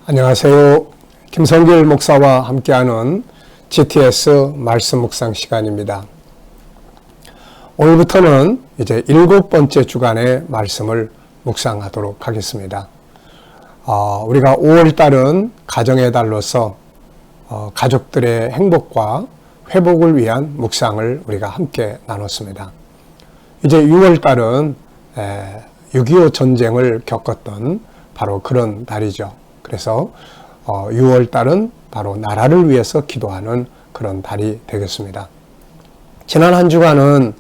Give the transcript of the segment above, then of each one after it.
안녕하세요. 김성길 목사와 함께하는 GTS 말씀 묵상 시간입니다. 오늘부터는 이제 7번째 주간의 말씀을 묵상하도록 하겠습니다. 우리가 5월달은 가정의 달로서 가족들의 행복과 회복을 위한 묵상을 우리가 함께 나눴습니다. 이제 6월달은 6.25 전쟁을 겪었던 바로 그런 달이죠. 그래서 6월달은 바로 나라를 위해서 기도하는 그런 달이 되겠습니다. 지난 한 주간은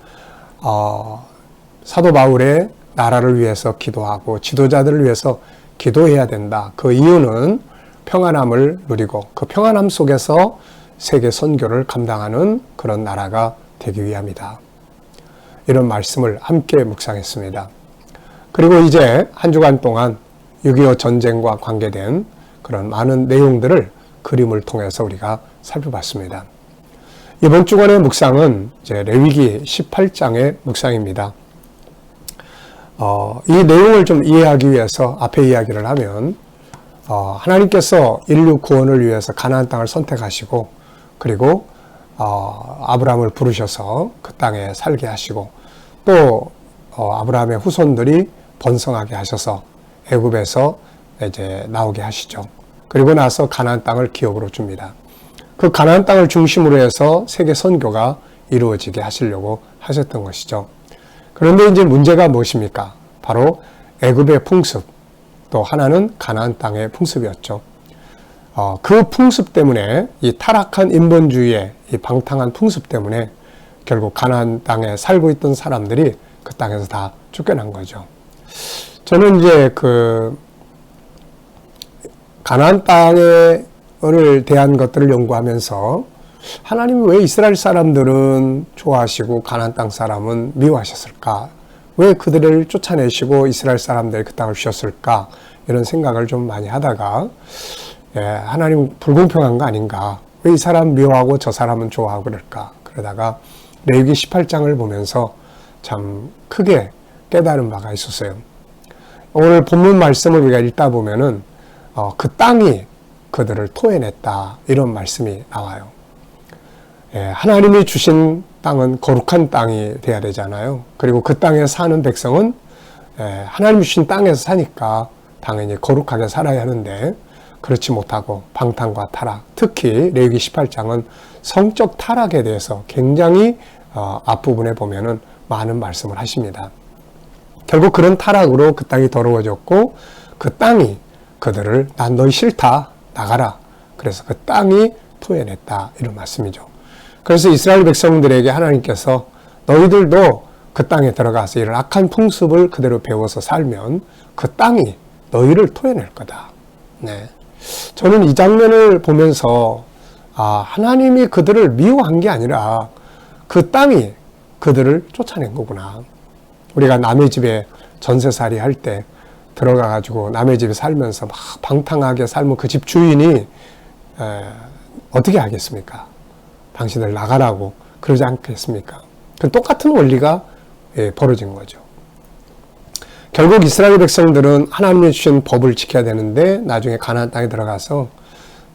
사도 바울의 나라를 위해서 기도하고 지도자들을 위해서 기도해야 된다. 그 이유는 평안함을 누리고 그 평안함 속에서 세계 선교를 감당하는 그런 나라가 되기 위함이다. 이런 말씀을 함께 묵상했습니다. 그리고 이제 한 주간 동안 6.25 전쟁과 관계된 그런 많은 내용들을 그림을 통해서 우리가 살펴봤습니다. 이번 주간의 묵상은 이제 레위기 18장의 묵상입니다. 이 내용을 좀 이해하기 위해서 앞에 이야기를 하면 하나님께서 인류 구원을 위해서 가나안 땅을 선택하시고 그리고 아브라함을 부르셔서 그 땅에 살게 하시고 또 아브라함의 후손들이 번성하게 하셔서 애굽에서 이제 나오게 하시죠. 그리고 나서 가나안 땅을 기업으로 줍니다. 그 가나안 땅을 중심으로 해서 세계 선교가 이루어지게 하시려고 하셨던 것이죠. 그런데 이제 문제가 무엇입니까? 바로 애굽의 풍습, 또 하나는 가나안 땅의 풍습이었죠. 그 풍습 때문에 이 타락한 인본주의의 이 방탕한 풍습 때문에 결국 가나안 땅에 살고 있던 사람들이 그 땅에서 다 쫓겨난 거죠. 저는 이제 가나안 땅을 대한 것들을 연구하면서 하나님이 왜 이스라엘 사람들은 좋아하시고 가나안 땅 사람은 미워하셨을까? 왜 그들을 쫓아내시고 이스라엘 사람들이 그 땅을 주셨을까? 이런 생각을 좀 많이 하다가 하나님 불공평한 거 아닌가? 왜 이 사람 미워하고 저 사람은 좋아하고 그럴까? 그러다가 레위기 18장을 보면서 참 크게 깨달은 바가 있었어요. 오늘 본문 말씀을 우리가 읽다 보면은 그 땅이 그들을 토해냈다 이런 말씀이 나와요. 하나님이 주신 땅은 거룩한 땅이 돼야 되잖아요. 그리고 그 땅에 사는 백성은 하나님이 주신 땅에서 사니까 당연히 거룩하게 살아야 하는데 그렇지 못하고 방탕과 타락, 특히 레위기 18장은 성적 타락에 대해서 굉장히 앞부분에 보면은 많은 말씀을 하십니다. 결국 그런 타락으로 그 땅이 더러워졌고 그 땅이 그들을 난 너희 싫다 나가라. 그래서 그 땅이 토해냈다 이런 말씀이죠. 그래서 이스라엘 백성들에게 하나님께서 너희들도 그 땅에 들어가서 이런 악한 풍습을 그대로 배워서 살면 그 땅이 너희를 토해낼 거다. 네. 저는 이 장면을 보면서 하나님이 그들을 미워한 게 아니라 그 땅이 그들을 쫓아낸 거구나. 우리가 남의 집에 전세살이 할 때 들어가가지고 남의 집에 살면서 막 방탕하게 살면 그 집 주인이 어떻게 하겠습니까? 당신을 나가라고 그러지 않겠습니까? 그 똑같은 원리가 벌어진 거죠. 결국 이스라엘 백성들은 하나님이 주신 법을 지켜야 되는데 나중에 가나안 땅에 들어가서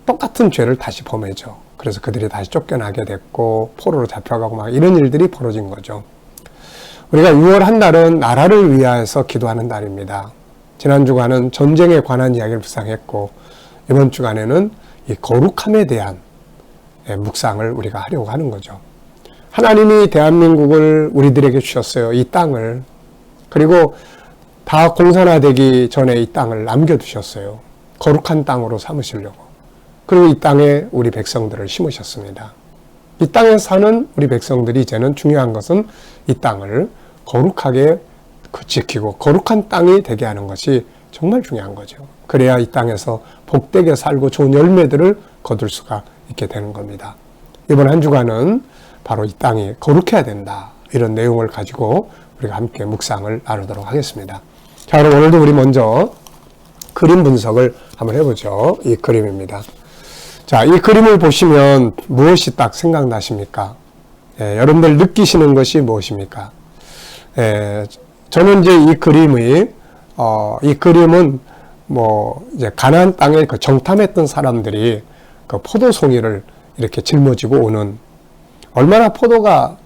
똑같은 죄를 다시 범해죠. 그래서 그들이 다시 쫓겨나게 됐고 포로로 잡혀가고 막 이런 일들이 벌어진 거죠. 우리가 6월 한 달은 나라를 위하여서 기도하는 달입니다. 지난 주간은 전쟁에 관한 이야기를 묵상했고 이번 주간에는 이 거룩함에 대한 묵상을 우리가 하려고 하는 거죠. 하나님이 대한민국을 우리들에게 주셨어요. 이 땅을. 그리고 다 공산화되기 전에 이 땅을 남겨두셨어요. 거룩한 땅으로 삼으시려고. 그리고 이 땅에 우리 백성들을 심으셨습니다. 이 땅에 사는 우리 백성들이 이제는 중요한 것은 이 땅을 거룩하게 지키고 거룩한 땅이 되게 하는 것이 정말 중요한 거죠. 그래야 이 땅에서 복되게 살고 좋은 열매들을 거둘 수가 있게 되는 겁니다. 이번 한 주간은 바로 이 땅이 거룩해야 된다. 이런 내용을 가지고 우리가 함께 묵상을 나누도록 하겠습니다. 자, 그럼 오늘도 우리 먼저 그림 분석을 한번 해보죠. 이 그림입니다. 자, 이 그림을 보시면 무엇이 딱 생각나십니까? 여러분들 느끼시는 것이 무엇입니까? 저는 이제 이 그림은 이제 가나안 땅에 그 정탐했던 사람들이 그 포도송이를 이렇게 짊어지고 오는, 얼마나 포도가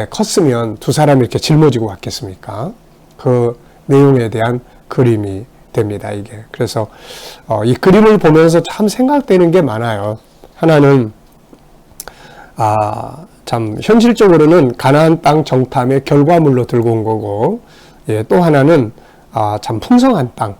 컸으면 두 사람이 이렇게 짊어지고 왔겠습니까? 그 내용에 대한 그림이 됩니다, 이게. 그래서 이 그림을 보면서 참 생각되는 게 많아요. 하나는 참 현실적으로는 가나안 땅 정탐의 결과물로 들고 온 거고, 또 하나는 참 풍성한 땅,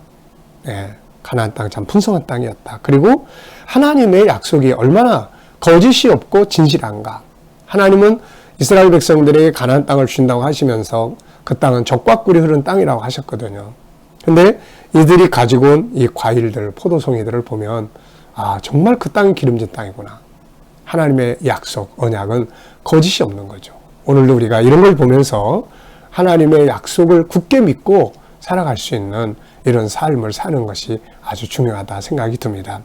가나안 땅 참 풍성한 땅이었다. 그리고 하나님의 약속이 얼마나 거짓이 없고 진실한가. 하나님은 이스라엘 백성들에게 가나안 땅을 주신다고 하시면서 그 땅은 젖과 꿀이 흐르는 땅이라고 하셨거든요. 근데 이들이 가지고 온 이 과일들, 포도송이들을 보면 정말 그 땅이 기름진 땅이구나. 하나님의 약속, 언약은 거짓이 없는 거죠. 오늘도 우리가 이런 걸 보면서 하나님의 약속을 굳게 믿고 살아갈 수 있는 이런 삶을 사는 것이 아주 중요하다 생각이 듭니다.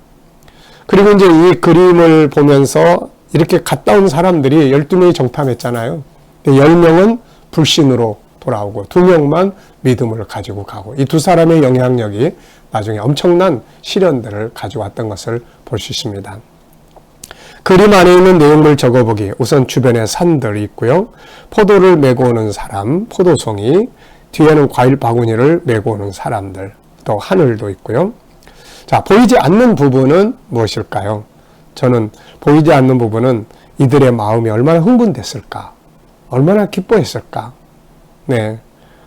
그리고 이제 이 그림을 보면서 이렇게 갔다 온 사람들이 12명이 정탐했잖아요. 10명은 불신으로 돌아오고 2명만 믿음을 가지고 가고, 이 두 사람의 영향력이 나중에 엄청난 시련들을 가져왔던 것을 볼 수 있습니다. 그림 안에 있는 내용을 적어보기. 우선 주변에 산들이 있고요. 포도를 메고 오는 사람, 포도송이, 뒤에는 과일 바구니를 메고 오는 사람들, 또 하늘도 있고요. 자, 보이지 않는 부분은 무엇일까요? 저는 보이지 않는 부분은 이들의 마음이 얼마나 흥분됐을까? 얼마나 기뻐했을까? 네.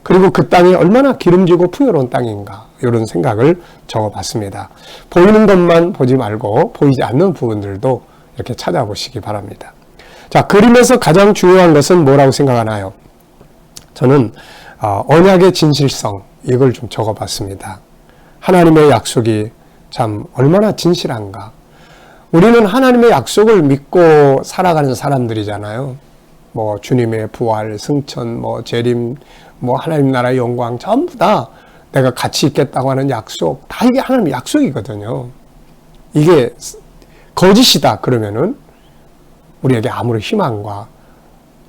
그리고 그 땅이 얼마나 기름지고 풍요로운 땅인가? 이런 생각을 적어봤습니다. 보이는 것만 보지 말고 보이지 않는 부분들도 이렇게 찾아보시기 바랍니다. 자, 그림에서 가장 중요한 것은 뭐라고 생각하나요? 저는 언약의 진실성, 이걸 좀 적어봤습니다. 하나님의 약속이 참 얼마나 진실한가. 우리는 하나님의 약속을 믿고 살아가는 사람들이잖아요. 주님의 부활, 승천, 재림, 하나님 나라의 영광, 전부 다 내가 같이 있겠다고 하는 약속, 다 이게 하나님의 약속이거든요. 이게 거짓이다 그러면은 우리에게 아무런 희망과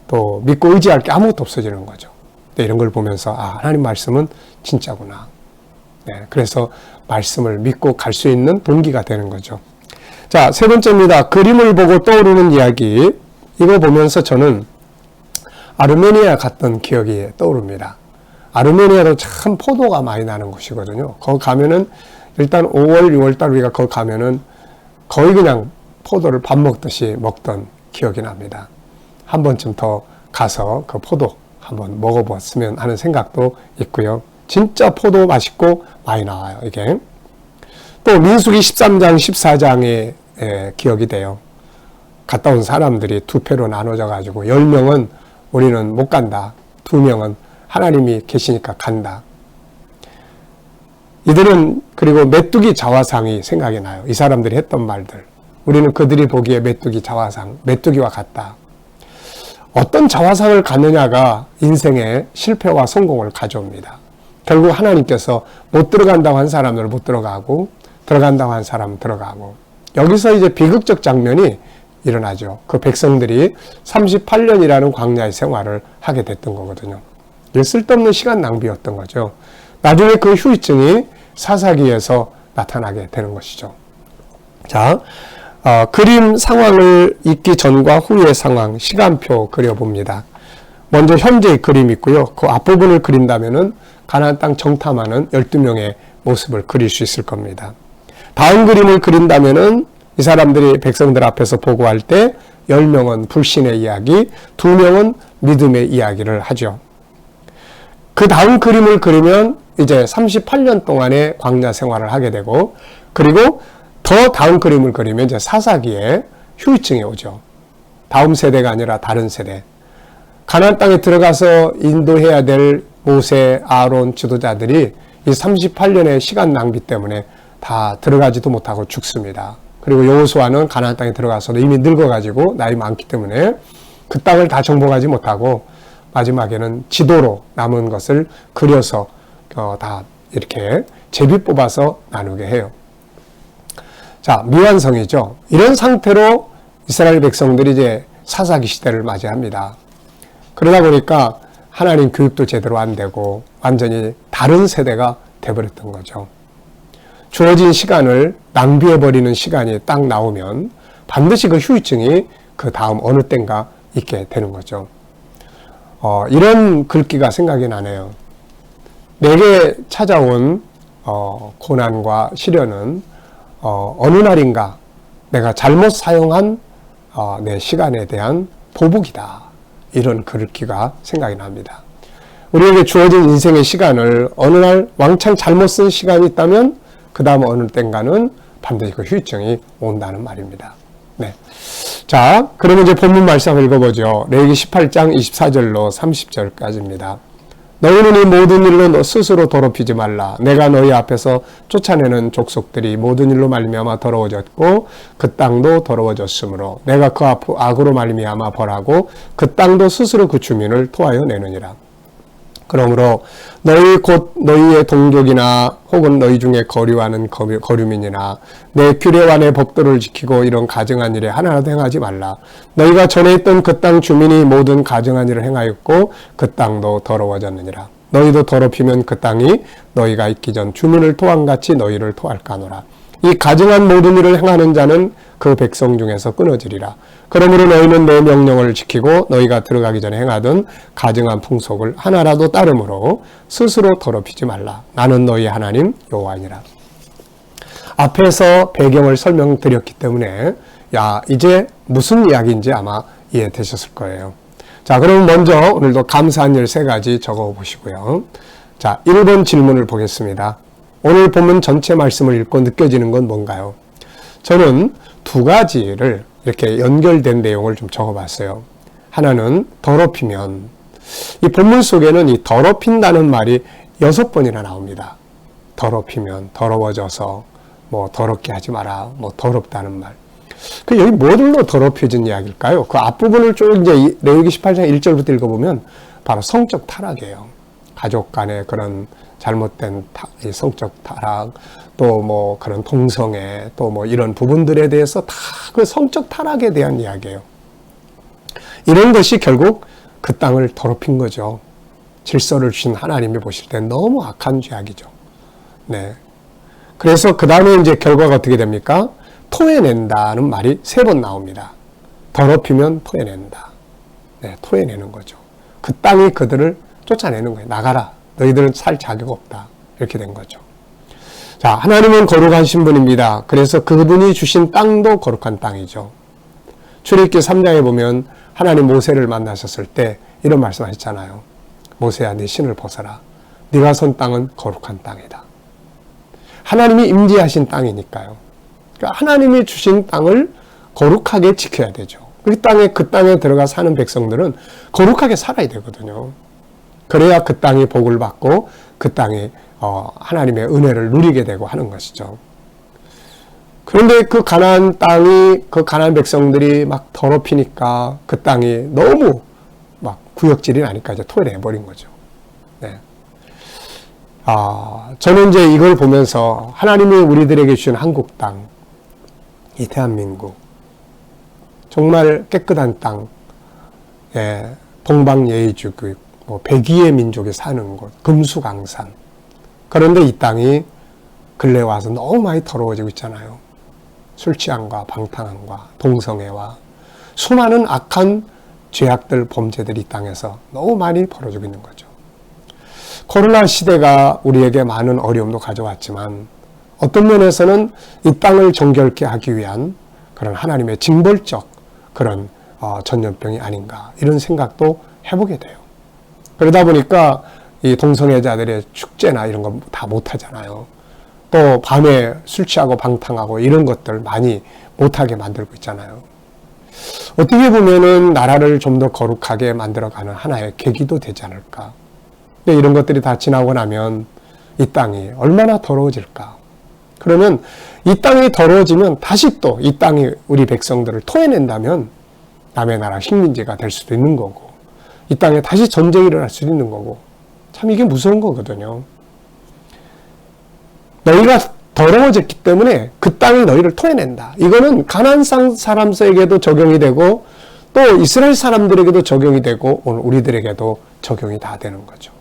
또 믿고 의지할 게 아무것도 없어지는 거죠. 이런 걸 보면서 하나님 말씀은 진짜구나. 그래서 말씀을 믿고 갈 수 있는 동기가 되는 거죠. 자, 세 번째입니다. 그림을 보고 떠오르는 이야기. 이거 보면서 저는 아르메니아 갔던 기억이 떠오릅니다. 아르메니아도 참 포도가 많이 나는 곳이거든요. 거기 가면은 일단 5월, 6월달 우리가 거기 가면은 거의 그냥 포도를 밥 먹듯이 먹던 기억이 납니다. 한 번쯤 더 가서 그 포도 한번 먹어봤으면 하는 생각도 있고요. 진짜 포도 맛있고 많이 나와요, 이게. 또 민수기 13장, 14장의 기억이 돼요. 갔다 온 사람들이 두 패로 나눠져 가지고 10명은 우리는 못 간다. 2명은 하나님이 계시니까 간다. 이들은 그리고 메뚜기 자화상이 생각이 나요. 이 사람들이 했던 말들. 우리는 그들이 보기에 메뚜기 자화상, 메뚜기와 같다. 어떤 자화상을 갖느냐가 인생의 실패와 성공을 가져옵니다. 결국 하나님께서 못 들어간다고 한 사람들 못 들어가고, 들어간다고 한 사람 들어가고, 여기서 이제 비극적 장면이 일어나죠. 그 백성들이 38년이라는 광야의 생활을 하게 됐던 거거든요. 이게 쓸데없는 시간 낭비였던 거죠. 나중에 그 후유증이 사사기에서 나타나게 되는 것이죠. 자, 그림 상황을 읽기 전과 후의 상황, 시간표 그려봅니다. 먼저 현재의 그림이 있고요. 그 앞부분을 그린다면은 가나안 땅 정탐하는 12명의 모습을 그릴 수 있을 겁니다. 다음 그림을 그린다면은 이 사람들이 백성들 앞에서 보고할 때 10명은 불신의 이야기, 2명은 믿음의 이야기를 하죠. 그 다음 그림을 그리면 이제 38년 동안의 광야 생활을 하게 되고, 그리고 더 다음 그림을 그리면 이제 사사기에 후유증이 오죠. 다음 세대가 아니라 다른 세대. 가나안 땅에 들어가서 인도해야 될 모세, 아론 지도자들이 이 38년의 시간 낭비 때문에 다 들어가지도 못하고 죽습니다. 그리고 여호수아는 가나안 땅에 들어가서도 이미 늙어가지고 나이 많기 때문에 그 땅을 다 정복하지 못하고 마지막에는 지도로 남은 것을 그려서 다 이렇게 제비 뽑아서 나누게 해요. 자, 미완성이죠. 이런 상태로 이스라엘 백성들이 이제 사사기 시대를 맞이합니다. 그러다 보니까 하나님 교육도 제대로 안 되고 완전히 다른 세대가 돼버렸던 거죠. 주어진 시간을 낭비해버리는 시간이 딱 나오면 반드시 그 후유증이 그 다음 어느 땐가 있게 되는 거죠. 이런 글귀가 생각이 나네요. 내게 찾아온 고난과 시련은 어느 날인가 내가 잘못 사용한 내 시간에 대한 보복이다. 이런 글귀가 생각이 납니다. 우리에게 주어진 인생의 시간을 어느 날 왕창 잘못 쓴 시간이 있다면 그 다음 어느 땐가는 반드시 그 후유증이 온다는 말입니다. 네. 자, 그러면 이제 본문 말씀 읽어보죠. 레위기 18장 24절로 30절까지입니다. 너희는 이 모든 일로 너 스스로 더럽히지 말라. 내가 너희 앞에서 쫓아내는 족속들이 모든 일로 말미암아 더러워졌고 그 땅도 더러워졌으므로 내가 그 악으로 말미암아 벌하고 그 땅도 스스로 그 주민을 토하여 내느니라. 그러므로 너희 곧 너희의 동족이나 혹은 너희 중에 거류하는 거류민이나 내 규례와 내 법도를 지키고 이런 가증한 일에 하나라도 행하지 말라. 너희가 전에 있던 그 땅 주민이 모든 가증한 일을 행하였고 그 땅도 더러워졌느니라. 너희도 더럽히면 그 땅이 너희가 있기 전 주민을 토함같이 너희를 토할까노라. 이 가증한 모든 일을 행하는 자는 그 백성 중에서 끊어지리라. 그러므로 너희는 내 명령을 지키고 너희가 들어가기 전에 행하던 가증한 풍속을 하나라도 따름으로 스스로 더럽히지 말라. 나는 너희 하나님 여호와니라. 앞에서 배경을 설명드렸기 때문에 이제 무슨 이야기인지 아마 이해되셨을 거예요. 자, 그럼 먼저 오늘도 감사한 일 3가지 적어보시고요. 자, 1번 질문을 보겠습니다. 오늘 본문 전체 말씀을 읽고 느껴지는 건 뭔가요? 저는 2가지를 이렇게 연결된 내용을 좀 적어봤어요. 하나는 더럽히면, 이 본문 속에는 이 더럽힌다는 말이 6번이나 나옵니다. 더럽히면, 더러워져서, 더럽게 하지 마라, 더럽다는 말. 여기 뭐들로 더럽혀진 이야기일까요? 그 앞부분을 쭉 이제 레위기 18장 1절부터 읽어보면 바로 성적 타락이에요. 가족 간의 그런 잘못된 성적 타락, 또 그런 동성애, 또 이런 부분들에 대해서 다 그 성적 타락에 대한 이야기예요. 이런 것이 결국 그 땅을 더럽힌 거죠. 질서를 주신 하나님이 보실 때 너무 악한 죄악이죠. 네. 그래서 그 다음에 이제 결과가 어떻게 됩니까? 토해낸다는 말이 3번 나옵니다. 더럽히면 토해낸다. 네, 토해내는 거죠. 그 땅이 그들을 쫓아내는 거예요. 나가라. 너희들은 살 자격 없다. 이렇게 된 거죠. 자, 하나님은 거룩하신 분입니다. 그래서 그분이 주신 땅도 거룩한 땅이죠. 출애굽기 3장에 보면 하나님 모세를 만나셨을 때 이런 말씀하셨잖아요. 모세야, 네 신을 벗어라. 네가 선 땅은 거룩한 땅이다. 하나님이 임재하신 땅이니까요. 그러니까 하나님이 주신 땅을 거룩하게 지켜야 되죠. 그 땅에 들어가 사는 백성들은 거룩하게 살아야 되거든요. 그래야 그 땅이 복을 받고 그 땅이 하나님의 은혜를 누리게 되고 하는 것이죠. 그런데 그 가나안 땅이, 그 가나안 백성들이 막 더럽히니까 그 땅이 너무 막 구역질이 나니까 이제 토해내버린 거죠. 네. 저는 이제 이걸 보면서 하나님이 우리들에게 주신 한국 땅, 이 대한민국, 정말 깨끗한 땅, 동방예의주국, 백의의 민족이 사는 곳, 금수강산. 그런데 이 땅이 근래 와서 너무 많이 더러워지고 있잖아요. 술 취함과 방탕함과 동성애와 수많은 악한 죄악들, 범죄들이 이 땅에서 너무 많이 벌어지고 있는 거죠. 코로나 시대가 우리에게 많은 어려움도 가져왔지만 어떤 면에서는 이 땅을 정결케 하기 위한 그런 하나님의 징벌적 그런 전염병이 아닌가, 이런 생각도 해보게 돼요. 그러다 보니까 이 동성애자들의 축제나 이런 거 다 못하잖아요. 또 밤에 술 취하고 방탕하고 이런 것들 많이 못하게 만들고 있잖아요. 어떻게 보면은 나라를 좀 더 거룩하게 만들어가는 하나의 계기도 되지 않을까. 근데 이런 것들이 다 지나고 나면 이 땅이 얼마나 더러워질까. 그러면 이 땅이 더러워지면 다시 또 이 땅이 우리 백성들을 토해낸다면 남의 나라 식민지가 될 수도 있는 거고, 이 땅에 다시 전쟁이 일어날 수도 있는 거고, 참 이게 무서운 거거든요. 너희가 더러워졌기 때문에 그 땅이 너희를 토해낸다. 이거는 가나안 사람에게도 적용이 되고 또 이스라엘 사람들에게도 적용이 되고 오늘 우리들에게도 적용이 다 되는 거죠.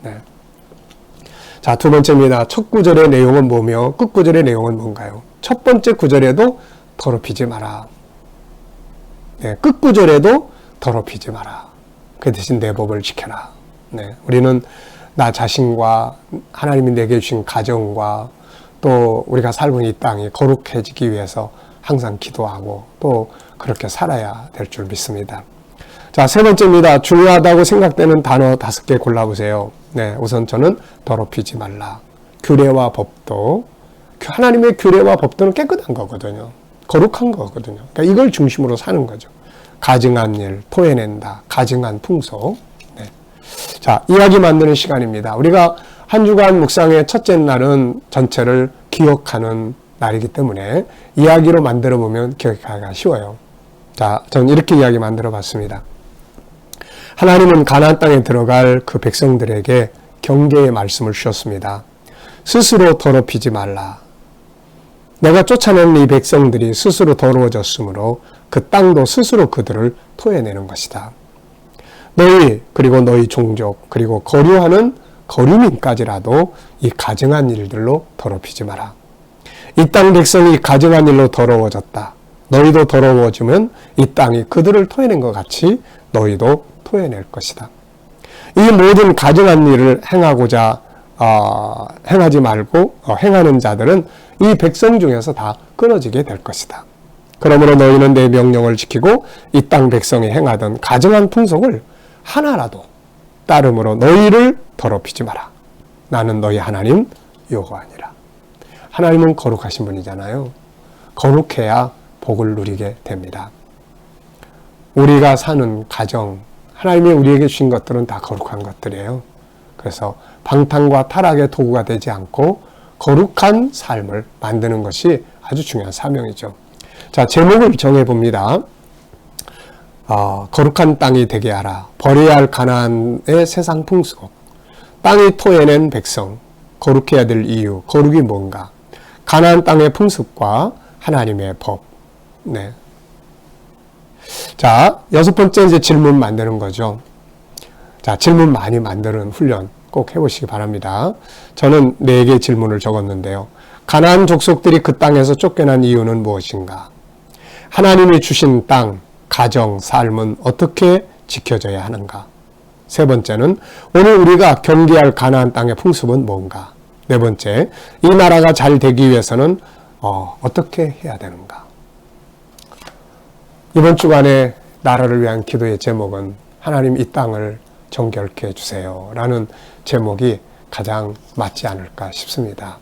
네. 자, 두 번째입니다. 첫 구절의 내용은 뭐며 끝 구절의 내용은 뭔가요? 첫 번째 구절에도 더럽히지 마라. 네, 끝 구절에도 더럽히지 마라. 그 대신 내 법을 지켜라. 네, 우리는 나 자신과 하나님이 내게 주신 가정과 또 우리가 살고 있는 이 땅이 거룩해지기 위해서 항상 기도하고 또 그렇게 살아야 될 줄 믿습니다. 자, 세 번째입니다. 중요하다고 생각되는 단어 5개 골라보세요. 네, 우선 저는 더럽히지 말라. 규례와 법도, 하나님의 규례와 법도는 깨끗한 거거든요. 거룩한 거거든요. 그러니까 이걸 중심으로 사는 거죠. 가증한 일, 토해낸다. 가증한 풍속. 네. 자, 이야기 만드는 시간입니다. 우리가 한 주간 묵상의 첫째 날은 전체를 기억하는 날이기 때문에 이야기로 만들어 보면 기억하기가 쉬워요. 자, 저는 이렇게 이야기 만들어 봤습니다. 하나님은 가나안 땅에 들어갈 그 백성들에게 경계의 말씀을 주셨습니다. 스스로 더럽히지 말라. 내가 쫓아낸 이 백성들이 스스로 더러워졌으므로 그 땅도 스스로 그들을 토해내는 것이다. 너희 그리고 너희 종족 그리고 거류하는 거류민까지라도 이 가증한 일들로 더럽히지 마라. 이 땅 백성이 가증한 일로 더러워졌다. 너희도 더러워지면 이 땅이 그들을 토해낸 것 같이 너희도 토해낼 것이다. 이 모든 가증한 일을 행하지 말고 행하는 자들은 이 백성 중에서 다 끊어지게 될 것이다. 그러므로 너희는 내 명령을 지키고 이 땅 백성이 행하던 가증한 풍속을 하나라도 따름으로 너희를 더럽히지 마라. 나는 너희 하나님 여호와니라. 하나님은 거룩하신 분이잖아요. 거룩해야 복을 누리게 됩니다. 우리가 사는 가정, 하나님이 우리에게 주신 것들은 다 거룩한 것들이에요. 그래서 방탕과 타락의 도구가 되지 않고 거룩한 삶을 만드는 것이 아주 중요한 사명이죠. 자, 제목을 정해봅니다. 거룩한 땅이 되게 하라. 버려야 할 가나안의 세상 풍속. 땅이 토해낸 백성. 거룩해야 될 이유. 거룩이 뭔가. 가나안 땅의 풍습과 하나님의 법. 네. 자, 6번째 이제 질문 만드는 거죠. 자, 질문 많이 만드는 훈련 꼭 해보시기 바랍니다. 저는 4개 질문을 적었는데요. 가나안 족속들이 그 땅에서 쫓겨난 이유는 무엇인가? 하나님이 주신 땅, 가정, 삶은 어떻게 지켜져야 하는가? 세 번째는 오늘 우리가 경계할 가나안 땅의 풍습은 뭔가? 네 번째, 이 나라가 잘 되기 위해서는 어떻게 해야 되는가? 이번 주간에 나라를 위한 기도의 제목은 하나님 이 땅을 정결케 해주세요 라는 제목이 가장 맞지 않을까 싶습니다.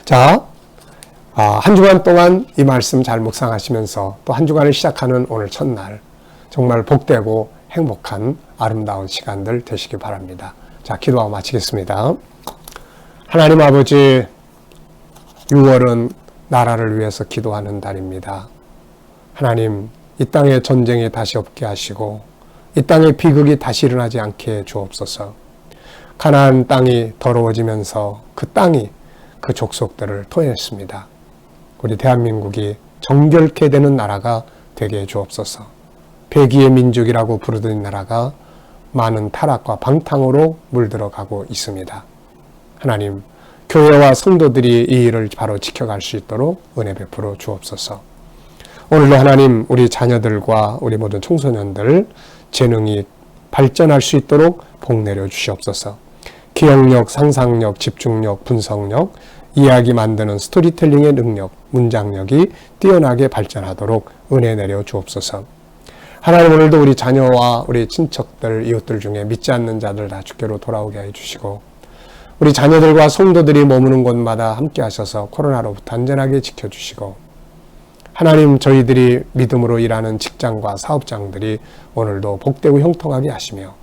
자, 한 주간 동안 이 말씀 잘 묵상하시면서 또 한 주간을 시작하는 오늘 첫날 정말 복되고 행복한 아름다운 시간들 되시기 바랍니다. 자, 기도하고 마치겠습니다. 하나님 아버지, 6월은 나라를 위해서 기도하는 달입니다. 하나님, 이 땅에 전쟁이 다시 없게 하시고 이 땅에 비극이 다시 일어나지 않게 해 주옵소서. 가나안 땅이 더러워지면서 그 땅이 그 족속들을 토해냈습니다. 우리 대한민국이 정결케 되는 나라가 되게 해 주옵소서. 배기의 민족이라고 부르던 나라가 많은 타락과 방탕으로 물들어가고 있습니다. 하나님, 교회와 성도들이 이 일을 바로 지켜갈 수 있도록 은혜 베풀어 주옵소서. 오늘도 하나님, 우리 자녀들과 우리 모든 청소년들 재능이 발전할 수 있도록 복 내려 주시옵소서. 기억력, 상상력, 집중력, 분석력, 이야기 만드는 스토리텔링의 능력, 문장력이 뛰어나게 발전하도록 은혜 내려 주옵소서. 하나님, 오늘도 우리 자녀와 우리 친척들, 이웃들 중에 믿지 않는 자들 다 주께로 돌아오게 해주시고 우리 자녀들과 성도들이 머무는 곳마다 함께 하셔서 코로나로부터 안전하게 지켜주시고 하나님, 저희들이 믿음으로 일하는 직장과 사업장들이 오늘도 복되고 형통하게 하시며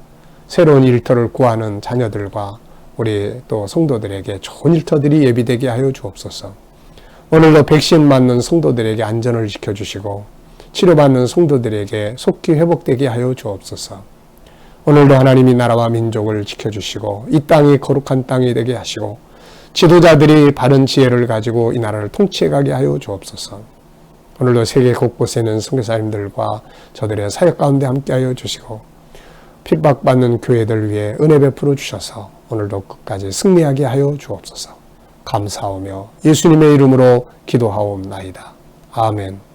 새로운 일터를 구하는 자녀들과 우리 또 성도들에게 좋은 일터들이 예비되게 하여 주옵소서. 오늘도 백신 맞는 성도들에게 안전을 지켜주시고 치료받는 성도들에게 속히 회복되게 하여 주옵소서. 오늘도 하나님이 나라와 민족을 지켜주시고 이 땅이 거룩한 땅이 되게 하시고 지도자들이 바른 지혜를 가지고 이 나라를 통치해가게 하여 주옵소서. 오늘도 세계 곳곳에 있는 선교사님들과 저들의 사역 가운데 함께하여 주시고 핍박받는 교회들 위해 은혜 베풀어 주셔서 오늘도 끝까지 승리하게 하여 주옵소서. 감사하며 예수님의 이름으로 기도하옵나이다. 아멘.